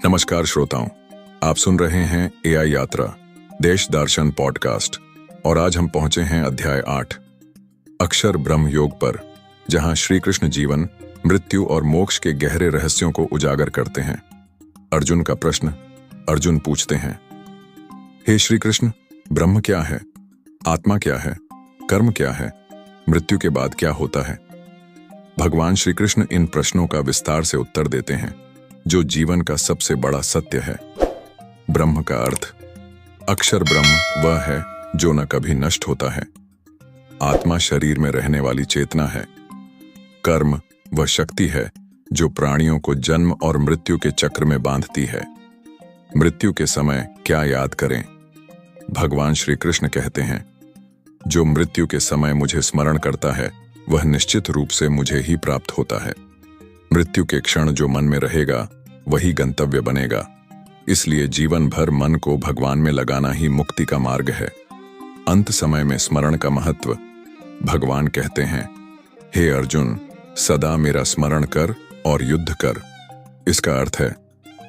नमस्कार श्रोताओं, आप सुन रहे हैं एआई यात्रा देश दर्शन पॉडकास्ट और आज हम पहुंचे हैं अध्याय 8 अक्षर ब्रह्म योग पर, जहां श्री कृष्ण जीवन, मृत्यु और मोक्ष के गहरे रहस्यों को उजागर करते हैं। अर्जुन का प्रश्न। अर्जुन पूछते हैं, हे श्री कृष्ण, ब्रह्म क्या है, आत्मा क्या है, कर्म क्या है, मृत्यु के बाद क्या होता है? भगवान श्री कृष्ण इन प्रश्नों का विस्तार से उत्तर देते हैं, जो जीवन का सबसे बड़ा सत्य है। ब्रह्म का अर्थ, अक्षर ब्रह्म वह है जो न कभी नष्ट होता है। आत्मा शरीर में रहने वाली चेतना है। कर्म वह शक्ति है जो प्राणियों को जन्म और मृत्यु के चक्र में बांधती है। मृत्यु के समय क्या याद करें? भगवान श्री कृष्ण कहते हैं, जो मृत्यु के समय मुझे स्मरण करता है वह निश्चित रूप से मुझे ही प्राप्त होता है। मृत्यु के क्षण जो मन में रहेगा वही गंतव्य बनेगा। इसलिए जीवन भर मन को भगवान में लगाना ही मुक्ति का मार्ग है। अंत समय में स्मरण का महत्व। भगवान कहते हैं, हे अर्जुन, सदा मेरा स्मरण कर और युद्ध कर। इसका अर्थ है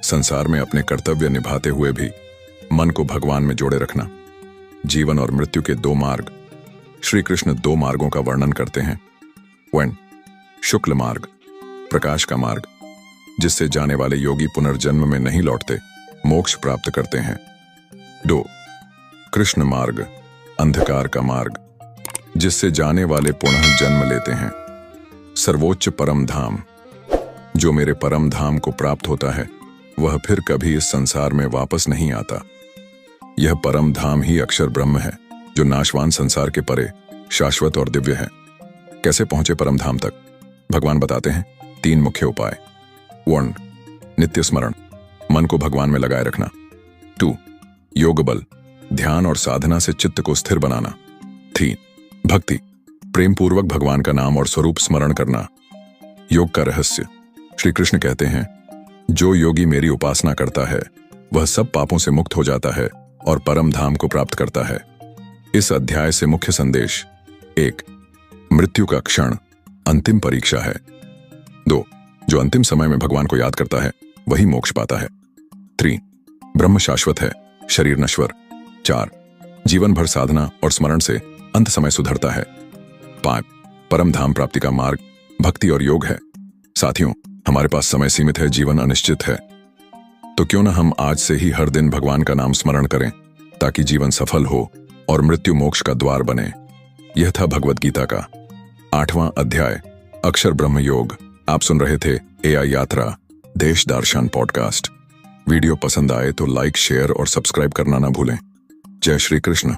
संसार में अपने कर्तव्य निभाते हुए भी मन को भगवान में जोड़े रखना। जीवन और मृत्यु के दो मार्ग। श्री कृष्ण दो मार्गों का वर्णन करते हैं। 1. शुक्ल मार्ग, प्रकाश का मार्ग, जिससे जाने वाले योगी पुनर्जन्म में नहीं लौटते, मोक्ष प्राप्त करते हैं। 2. कृष्ण मार्ग, अंधकार का मार्ग, जिससे जाने वाले पुनः जन्म लेते हैं। सर्वोच्च परम धाम, जो मेरे परम धाम को प्राप्त होता है वह फिर कभी इस संसार में वापस नहीं आता। यह परम धाम ही अक्षर ब्रह्म है, जो नाशवान संसार के परे शाश्वत और दिव्य है। कैसे पहुंचे परम धाम तक? भगवान बताते हैं 3 मुख्य उपाय। 1. नित्य स्मरण, मन को भगवान में लगाए रखना। 2. योग बल, ध्यान और साधना से चित्त को स्थिर बनाना। 3. भक्ति, प्रेम पूर्वक भगवान का नाम और स्वरूप स्मरण करना। योग का रहस्य। श्री कृष्ण कहते हैं, जो योगी मेरी उपासना करता है वह सब पापों से मुक्त हो जाता है और परम धाम को प्राप्त करता है। इस अध्याय से मुख्य संदेश। 1. मृत्यु का क्षण अंतिम परीक्षा है। 2. जो अंतिम समय में भगवान को याद करता है वही मोक्ष पाता है। 3. ब्रह्म शाश्वत है, शरीर नश्वर। 4. जीवन भर साधना और स्मरण से अंत समय सुधरता है। 5. परम धाम प्राप्ति का मार्ग भक्ति और योग है। साथियों, हमारे पास समय सीमित है, जीवन अनिश्चित है, तो क्यों न हम आज से ही हर दिन भगवान का नाम स्मरण करें, ताकि जीवन सफल हो और मृत्यु मोक्ष का द्वार बने। यह था भगवद गीता का 8वां अध्याय, अक्षर ब्रह्म योग। आप सुन रहे थे एआई यात्रा देश दर्शन पॉडकास्ट। वीडियो पसंद आए तो लाइक, शेयर और सब्सक्राइब करना ना भूलें। जय श्री कृष्ण।